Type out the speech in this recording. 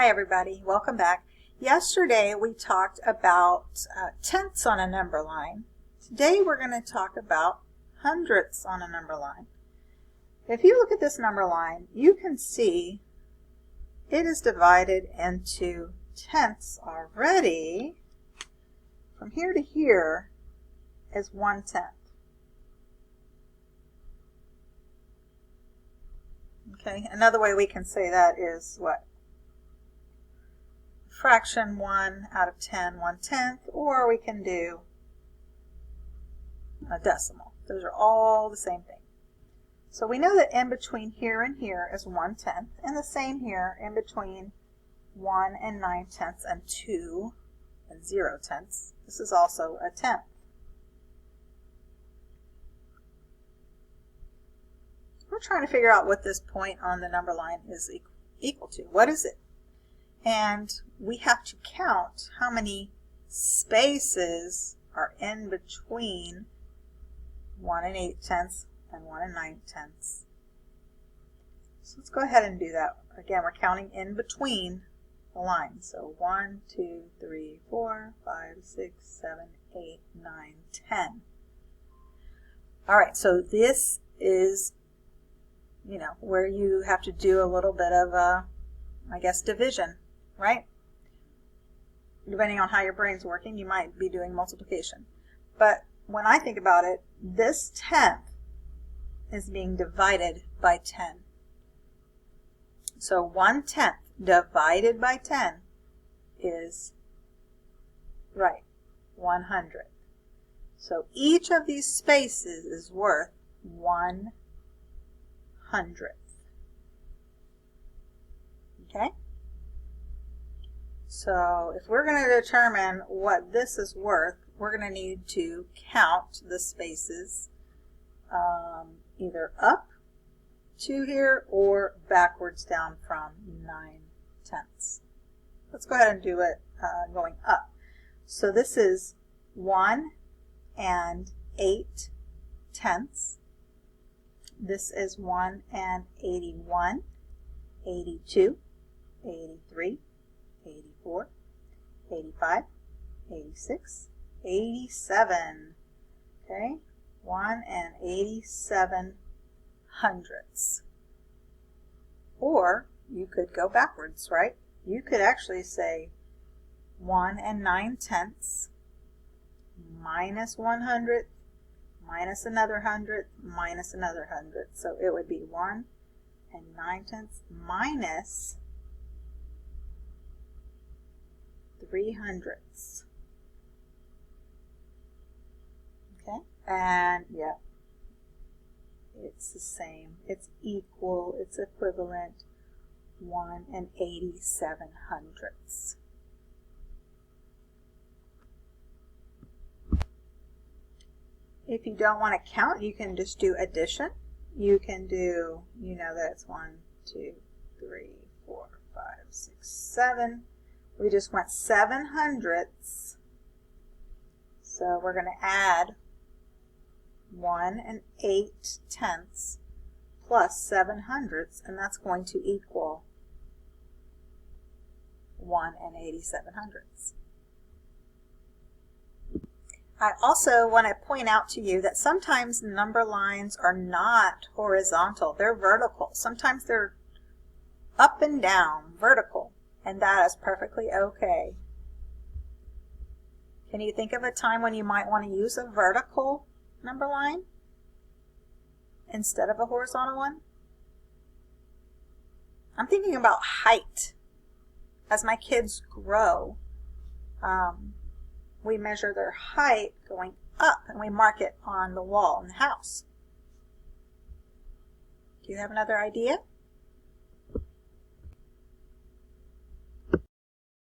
Hi everybody, welcome back. Yesterday we talked about tenths on a number line. Today we're going to talk about hundredths on a number line. If you look at this number line, you can see it is divided into tenths already. From here to here is 1/10. Okay, another way we can say that is what? Fraction 1 out of 10, 1/10, or we can do a decimal. Those are all the same thing. So we know that in between here and here is 1/10, and the same here in between 1 and 9/10 and 2 and 0/10. This is also a tenth. We're trying to figure out what this point on the number line is equal to. What is it? And we have to count how many spaces are in between 1 and 8/10 and 1 and 9/10. So let's go ahead and do that. Again, we're counting in between the lines. So 1, 2, 3, 4, 5, 6, 7, 8, 9, 10. All right, so this is, where you have to do a little bit of, division, right? Depending on how your brain's working, you might be doing multiplication. But when I think about it, this tenth is being divided by 10. So 1/10 divided by 10 is, right, 100. So each of these spaces is worth 1/100th. Okay? So if we're going to determine what this is worth, we're going to need to count the spaces either up to here or backwards down from 9/10. Let's go ahead and do it going up. So this is 1 and 8/10. This is 1 and 81, 82, 83, 84, 85, 86, 87. Okay, 1 and 87 hundredths. Or you could go backwards, right? You could actually say 1 and 9/10 minus 100th minus another 100th minus another 100th. So it would be 1 and 9/10 minus 300ths. Okay, and yeah, it's the same. It's equal, it's equivalent, 1 and 87 hundredths. If you don't want to count, you can just do addition. You can do, that's 1, 2, 3, 4, 5, 6, 7. We just went 7 hundredths. So we're going to add 1 and 8/10 plus 7 hundredths, and that's going to equal 1 and 87 hundredths. I also want to point out to you that sometimes number lines are not horizontal, they're vertical. Sometimes they're up and down, vertical, and that is perfectly okay. Can you think of a time when you might want to use a vertical number line instead of a horizontal one? I'm thinking about height. As my kids grow, we measure their height going up and we mark it on the wall in the house. Do you have another idea?